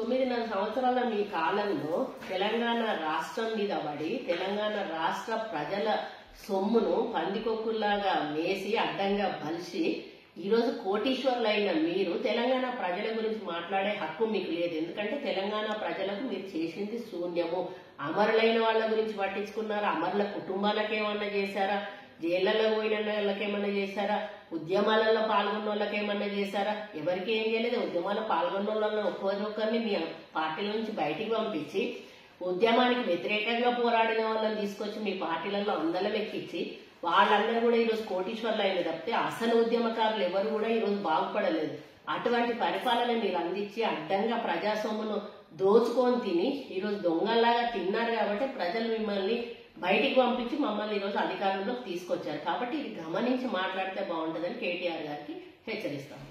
9.5 సంవత్సరాల మీ కాలంలో తెలంగాణ రాష్ట్రం మీద పడి తెలంగాణ రాష్ట్ర ప్రజల సొమ్మును పందికొక్కుల్లాగా మేసి అడ్డంగా బలిసి ఈరోజు కోటీశ్వర్లైన మీరు తెలంగాణ ప్రజల గురించి మాట్లాడే హక్కు మీకు లేదు. ఎందుకంటే తెలంగాణ ప్రజలకు మీరు చేసింది శూన్యము. అమరులైన వాళ్ళ గురించి పట్టించుకున్నారా? అమరుల కుటుంబాలకు ఏమన్నా చేశారా? జైళ్లలో పోయిన వాళ్ళకి ఏమన్నా చేశారా? ఉద్యమాలలో పాల్గొన్న వాళ్ళకి ఏమన్నా చేశారా? ఎవరికి ఏం చేయలేదు. ఉద్యమాల్లో పాల్గొన్న వాళ్ళని ఒక్కొక్కరిని మీ పార్టీల నుంచి బయటికి పంపించి ఉద్యమానికి వ్యతిరేకంగా పోరాడిన వాళ్ళని తీసుకొచ్చి మీ పార్టీలలో అందలం ఎక్కించి వాళ్ళందరూ కూడా ఈరోజు కోటీశ్వర్లు అయిన తప్పితే అసలు ఉద్యమకారులు ఎవరు కూడా ఈరోజు బాగుపడలేదు. అటువంటి పరిపాలన మీరు అందించి అడ్డంగా ప్రజాస్వామ్యను దోచుకొని తిని ఈరోజు దొంగల్లాగా తిన్నారు కాబట్టి ప్రజలు మిమ్మల్ని బయటికి పంపించి మమ్మల్ని ఈరోజు అధికారంలోకి తీసుకొచ్చారు. కాబట్టి ఇది గమనించి మాట్లాడితే బాగుంటుందని కేటీఆర్ గారికి హెచ్చరిస్తాము.